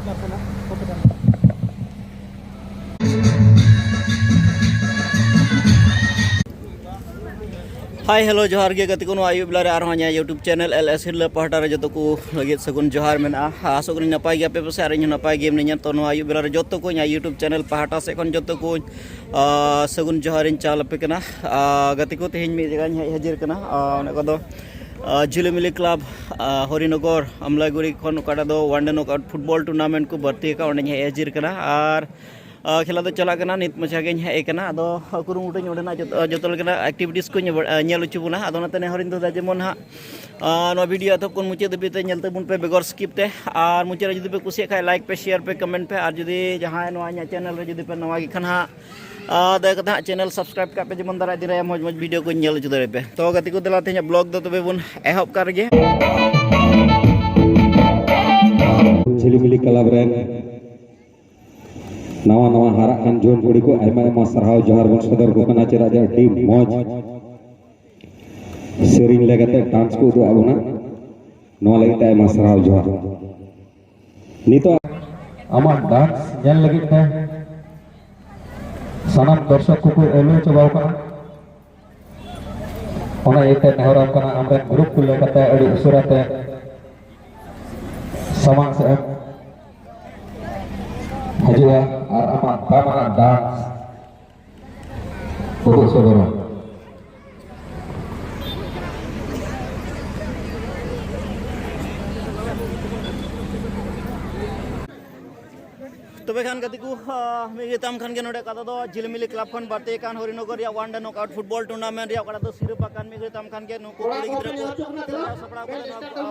Hi hello जोहार गे गति को आयुब बेला और यूट्यूब चैनल LS हिरला पहाटा रे जो को लगे सगुन जोहार में आसोक नपाय गया पे पासे और नपाय गेम नहीं तो आयुब बेला जो को यूट्यूब चैनल पहाटा से जो को सगुन जोहार चाल पे गति को तेज में जगह हजिर झिलिमिली क्लब हरिनगर अमलागुड़ी खन वनडे नॉकआउट फुटबॉल टूर्नामेंट को भर्ती हजिर और खेला तो चला नित मचा गे हेकना अदो कुरुमुटु ओडेना जतो लेकना एक्टिविटीज को नेल उचुबुना अदो नते नेहरिन तो जेमन हा वीडियो अथब को मुचे दबिते नेलते बुन पे बेगर स्किप ते और मुचे जुदी पे कुसिया खाय लाइक पे शेयर पे कमेंट पे और जुदी जहां नवा चैनल रे जुदी पे नवा गे खन हा दया चैनल सब्सक्राइब का पे जेमन दारा दिरा मौज मौज वीडियो को नेल उचु दरे पे तो गति को दला ते ब्लॉग दो तबे बुन एहब कर गे झिलिमिली क्लब रे नवा नवा हारा खान जोन कुड़ी को आयमा सरहाव जोहार बन सदर को कना चेरा जा टीम मौज सेरिंग लेगते डांस को दो आबोना नवा लगते आयमा सरहाव जोहार नितो आमा डांस नेल लगिते सनम दर्शक को एलो चबाव कना ओना एते नेहराम कना हमरे ग्रुप को लेकते अड़ी उसुराते समांग से हजुआ और अमा बामना डांस उदुग सदर तबे खान गति को मेगेताम खान के नोडे कादा दो झिलिमिली क्लब खन बाते कान हरिनगर या वनडे नॉकआउट फुटबॉल टूर्नामेंट या कादा दो सिरपा कान मेगेताम खान के नुको कुड़ी गिद्रा को सपड़ा को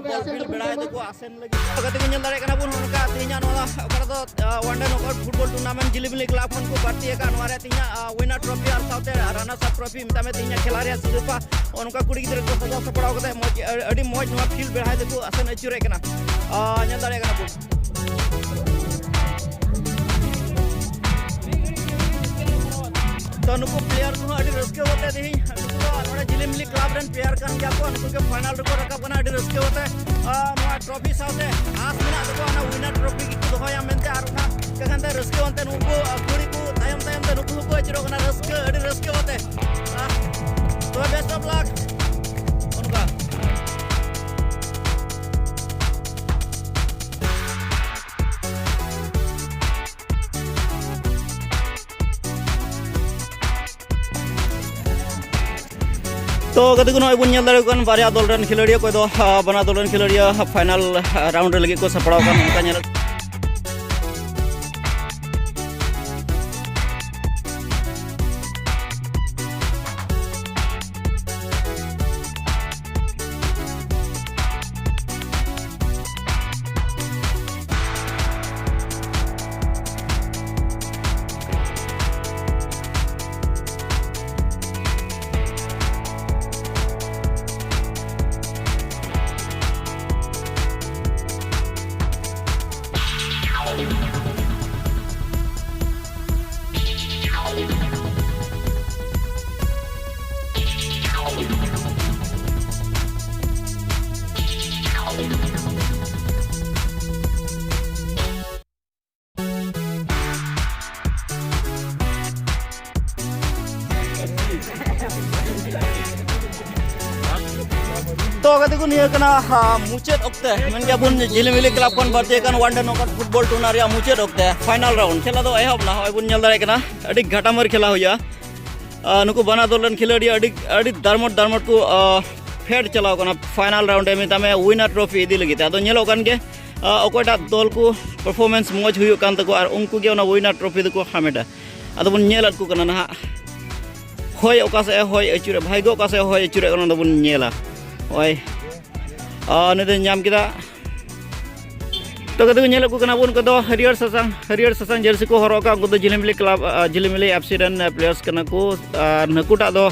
बॉल फील बेड़ाय दको आसेन लगी गति को नेल दारे कना बुन उनका तिना नोला कादा दो वनडे नॉकआउट फुटबॉल टूर्नामेंट झिलिमिली क्लब खन को बाते कान वारे तिना विनर ट्रॉफी और साउथे रनर्स अप ट्रॉफी मितामे तिना खिलाड़ी सिरपा उनका कुड़ी गिद्रा को सजा सपड़ा को मौज अडी मौज नवा फील बेड़ाय दको आसेन अचुरे कना नेल दारे कना बुन तो नुको प्लेयर को अड़ी रस्के होते थे नुको झिलिमिली क्लब रन प्लेयर कान गया को नुको के फाइनल को रका बना अड़ी रस्के होते नवा ट्रॉफी साथे आस मेना दको ना विनर ट्रॉफी की दोया मेनते आर ना कखनते रस्के होते नुको कुड़ी को तायम तायम ते नुको को अचरो ना रस्के अड़ी रस्के होते तो बेस्ट ऑफ लक उनका तो गति को नय बुन नेल दारे कन बारिया दल रन खिलाड़िया को दो बना दल रन खिलाड़िया फाइनल राउंड लगे को सपड़ाव कन उनका नेल तो गति को निया कना मुचेद ओक्ते मन गया बुन झिलिमिली क्लब खन बाते कान वनडे नॉकआउट फुटबॉल टूर्नामेंट मुचेद ओक्ते फाइनल राउंड खेला दो एहब ना होय बुन नेल दारे कना अडी घाटामर खेला होया नुको बना दलन खिलाड़ी अडी दारमट को फेड चलाव कना फाइनल राउंड में तमे विनर ट्रॉफी इदी लगी अदो नेलो कान के ओकोटा दल को परफॉर्मेंस मौज हुयो कान तको और उनको के विनर ट्रॉफी दको हामेटा अदो बुन नेलत को कना ना होय ओका से होय अचुरे भाग्य ओका से होय अचुरे कना दो बुन नेला ओय ने नाम किदा तो कदो नेल को कना बुन कदो हरियर ससांग जर्सी को हरोका उनको दो झिलिमिली क्लब झिलिमिली एफसी रन प्लेयर्स कना को नकुटा दो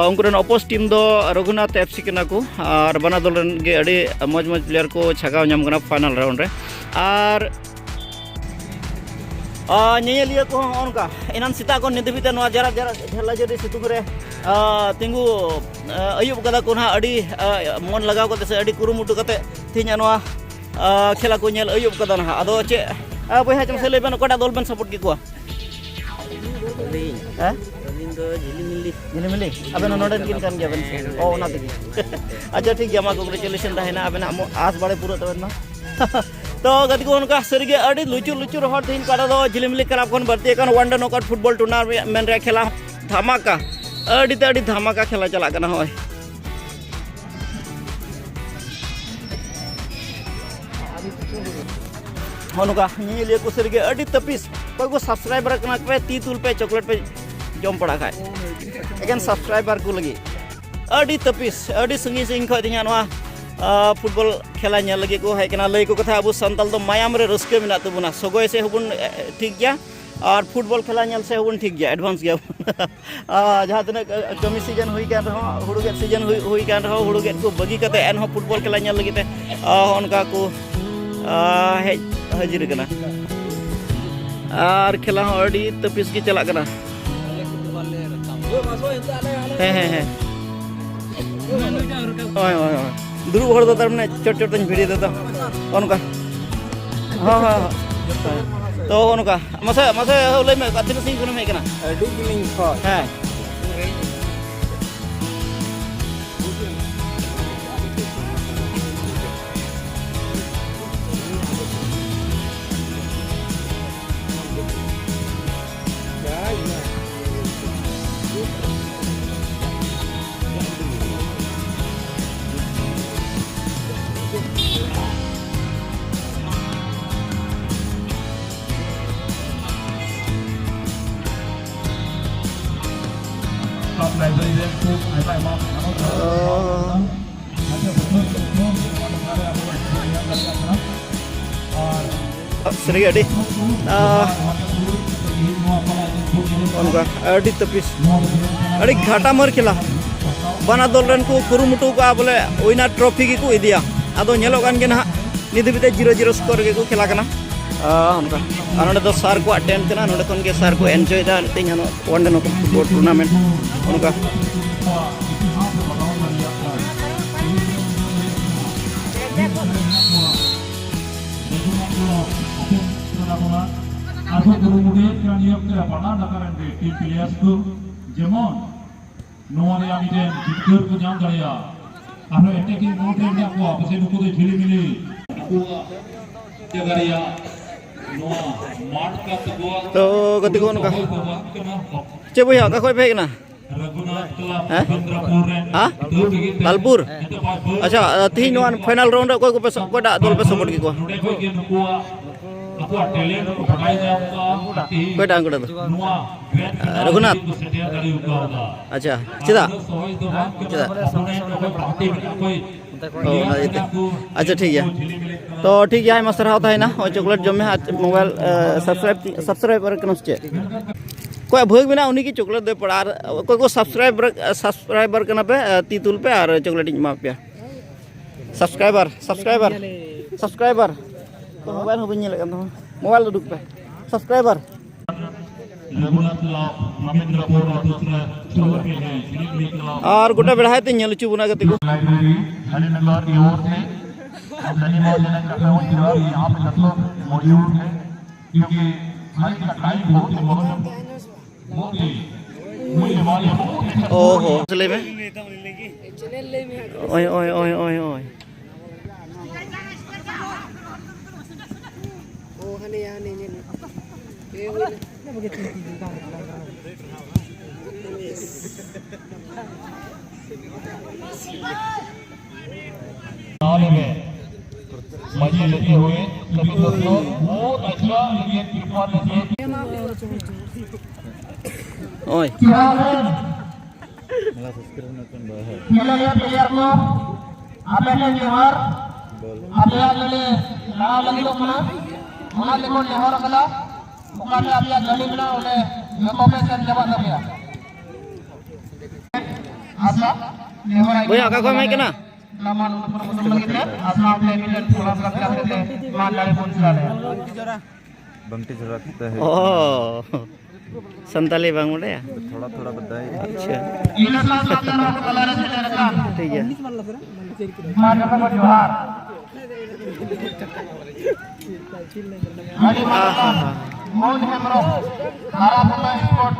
उनकुरन अपोज टीम दो रघुनाथ एफसी कना को और बना दल रन गे अड़ी मौज मौज प्लेयर को छगाव नाम कना फाइनल राउंड रे और नेलिया को उनका इनान सीता को निधबिते नवा जरा जरा झेला जरी सितुंग रे तिंगु अयुब कदा को ना अड़ी मन लगाव कते से अड़ी कुरुमुटु कते तिnya नवा खेला को नेल अयुब कदा ना अदो चे boy hajam sele ben okada dol ben support ki ko Jilimili aben noden kin kan gya ben oh na tegi acha thik gya ma congratulation tahena aben as bade pura taben na तो गति को उनका सरिगे अड़ी लुचुर हर दिन करा दो जिलिमिली club खन भर्ती kan one day knockout football tournament रे खेला धमाका अड़ी धमाका खेला चला कना होय होनुका नीले को सरिगे अड़ी तपिस कोई को सब्सक्राइबर कना पे ती तुल पे चॉकलेट पे जम पड़ा खाए एगेन सब्सक्राइबर को लगी अड़ी तपिस अड़ी संगी सिंह खो दिया नवा फुटबॉल खेला ᱧᱮᱞ लगी को है कना लई को कथा अब संताल तो मायाम रे रस्के मिना तबुना सगोय से हबुन ठीक गया और फुटबॉल खेला ᱧᱮल से हबुन ठीक गया एडवांस गया जहां तने कमी सीजन हुई कान रहो हुड़ू गेट सीजन हुई कान रहो हुड़ू गेट को बगी कते एन हो फुटबॉल खेला ᱧᱮल लगी ते उनका को हाजिर कना और खेला हो अड़ी तपिस की चला कना है ओय दुरु हर तर माने चोट चोट भिड़ी देता उनका हां हां तो उनका मसे ले में कतिन सिंह कोन में कना अडी गिलिंग खो हां Seri adi उनका अड़ी तपिस अड़ी घाटा मर खेला बना दल रन को कुरुमुटु का बोले विनर ट्रॉफी की को इदिया आदो नेलो कान के ना निदिबिते 0-0 स्कोर के को खेला कना उनका अनोडे दो सार को अटेंड कना नोडे कोन के सार को enjoy the thing no one day no football tournament उनका Aku kemudian kan dia kira pada nakaran di tim pilihan tu, jemon, nuan yang ini jikir ku jam jaya, aku attacking mode ni aku apa sih buku tu cili mili, aku jagariya, nuan, mat kat gua. तो गति कौन का? चेप या का कोई फेंक ना? हाँ? लालपुर? अच्छा तीन वन फाइनल राउंड कोई को पैसा कोई डाल पे सपोर्ट की को? कोई डांग कोड़ा तो रघुनाथ अच्छा चिदा अच्छा ठीक है तो ठीक है मसरा होता है ना और चॉकलेट जमे मोबाइल सब्सक्राइब करना चाहिए कोई भोग बिना उन्हीं की चॉकलेट दे पड़ा कोई को सब्सक्राइबर करना पे तीतुल पे और चॉकलेट इमा पे सब्सक्राइबर मोबाइल हो बनी लगा मोबाइल दुख पे सब्सक्राइबर और गोटा बढ़ाए तो ᱧᱮᱞ ᱪᱩ ᱵᱚᱱᱟ ᱜᱟᱛᱮ को ओहो चले में ओए ओए ओए ओए ओए मजे लेते हुए सभी दोस्तों बहुत अच्छा ये त्रिपाल ने ओए खेला प्लेयर को आपे जोहार आपे ले ना लगी तो ना ona lekon lehor kala mukane apya gani bina ole information jaba sabya asa lehor boy aga ko mai kena nama untuk betul gitu asa apne milen थोड़ा सा करते मान लाले फोन चला बंटी जरूरत है oh संताली बांग मुड़े या थोड़ा थोड़ा बताए अच्छा इन साल आपका कलर से रखा ठीक है मां का जोहार Mohon Hemro, Arapuna Sport.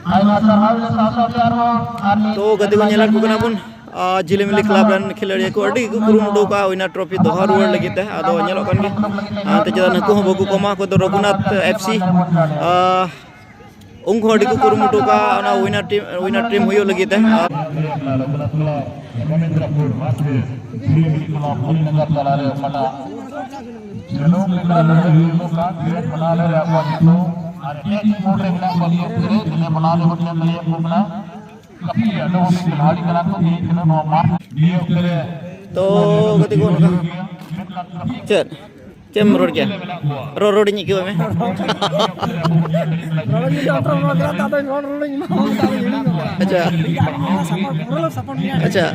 Ayo sarhau sasa biarno. तो गति को nyelak bukan pun Jhilimili club रन खिलाड़ी को अड़ी को कुरुमुडो का विनर ट्रॉफी दोहर रुआर लगित है आदो nyelok kan ge te jadan को बगु कोमा को तो रघुनाथ एफसी उनको अड़ी को कुरुमुडो का ना विनर टीम हुयो लगित है तो गति को चल cem road क्या road ini क्यों में अच्छा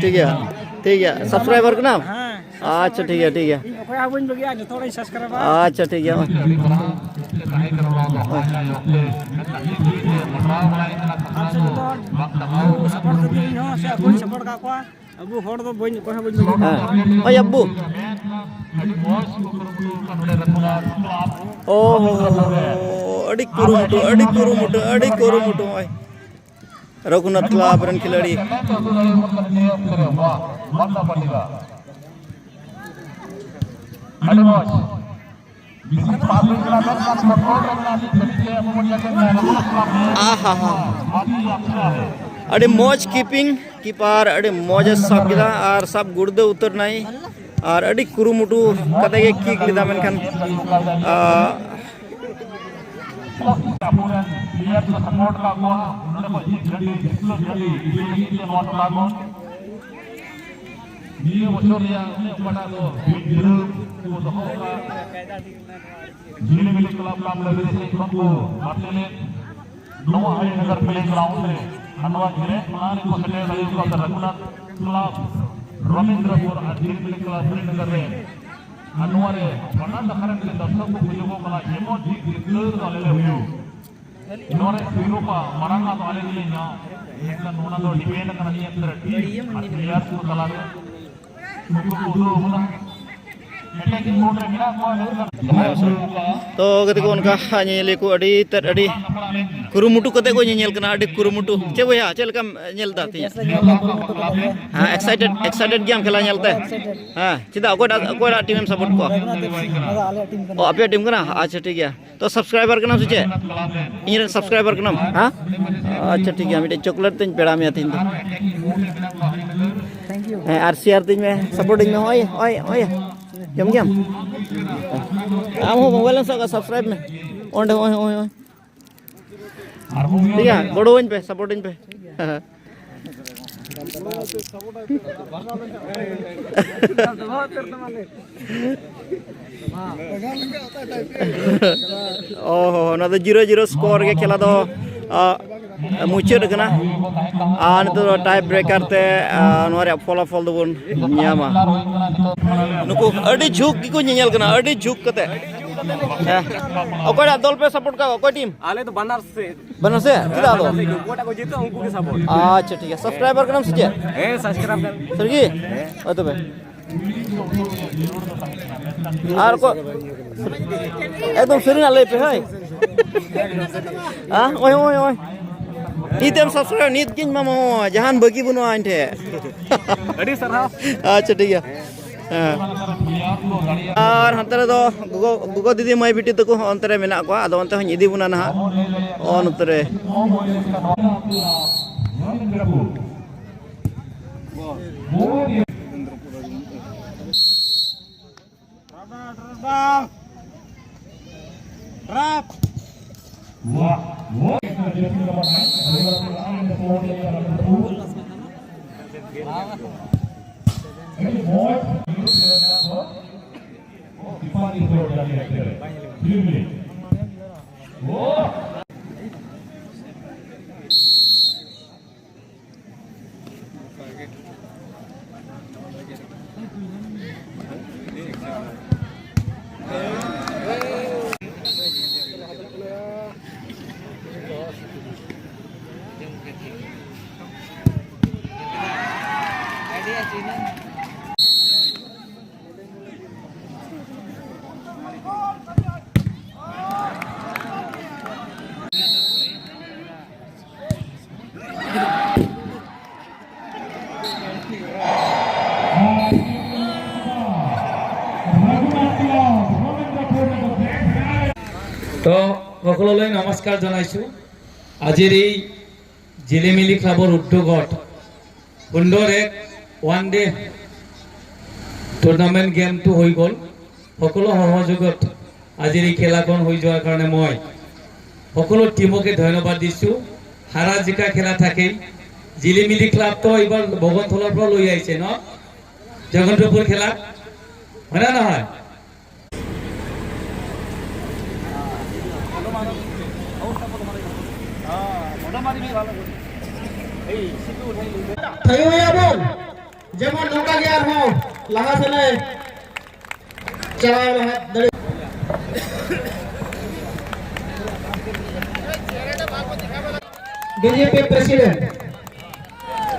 ठीक है सब्सक्राइबर का नाम अच्छा ठीक है अच्छा ठीक है अबू हर तो बन को है बन ओए अब्बू ओहो अड़ी कुरुमुटु ओए रघुनाथ क्लब रन खिलाड़ी अड़े मौज कीपिंग कीपर अड़े मौज सब गिला और सब गुर्दे उतर नहीं और अड़ी कुरुमुटु कते के किक लिदा मेनखान रवींद्रपुर जिलेमिली क्लब श्रीनगर रे अनुवारे बना दखरन के दर्शक को बुजुगो कला जेमो जी गिरल वाले हुयो इनोरे सिरोपा मरांगा तो आले ले ना एक नोना तो डिपेंड करनी है तेरे टीम प्लेयर्स को कला रे उदो होला अटैकिंग मोड रे मिला तो गति को उनका nyel को अड़ी तर अड़ी कुरुमुटु कते को nyel कना अड़ी कुरुमुटु चे भैया चल कम nyel दा ती हां एक्साइटेड गेम खेला nyel ते हां चिदा कोई टीम में सपोर्ट को ओ आपे टीम कना अच्छा ठीक है तो सब्सक्राइबर का नाम से इन सब्सक्राइबर का नाम हां अच्छा ठीक है मिटे चॉकलेट तीन पेड़ा में तीन थैंक यू आरसीआर तीन में सपोर्टिंग में ओए jam kamu मोबाइल में सब्सक्राइब में ओंडे ओए ठीक है बड़ो इन पे सपोर्टिंग पे ओहो ना तो 0-0 स्कोर के खेला तो मुचाद कना आन तो टाई ब्रेकर ते नोरे फॉलोफॉल दो बन न्यामा नुको अड़ी झुक की को nyel कना अड़ी झुक कते ओकोड़ा दल पे सपोर्ट का कोई टीम आले तो बनारस से किदा दो कोटा को जीतो उनको के सपोर्ट अच्छा ठीक है सब्सक्राइबर का नाम से सब्सक्राइब कर सरगी ओ तो बे आर को एकदम सरी ना ले पे है हां ओए नीतम सब्सक्राइब नीत किन मामो जहान बगी बुनो आंटे अड़ी सरहा अच्छा ठीक है और हंतरे दो गुगो दीदी माई बिटी तको अंतरे मेना को आदो अंते हन इदी बुना ना ऑन उतरे তো সকলোলৈ নমস্কাৰ জনাইছোঁ। আজিৰ এই জিলিমিলি ক্লাবৰ উদ্যোগত সুন্দৰ এক ওৱান ডে টুৰ্ণামেণ্ট গেমটো হৈ গ'ল। সকলো সহযোগত আজিৰ এই খেলাখন হৈ যোৱাৰ কাৰণে মই সকলো টিমকে ধন্যবাদ দিছোঁ। হাৰা জিকা খেলা থাকেই। জিলিমিলি ক্লাবটো এইবাৰ বগনথলাৰ পৰা লৈ আহিছে ন জগন্নাথপুৰ খেলা, হয় না নহয়? થયું એ બોલ જેમાં નૌકા ગયા હો લહા છે ને ચલાવ દડી બીજેપી પ્રેસિડેન્ટ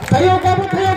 થયું કાબુ થયું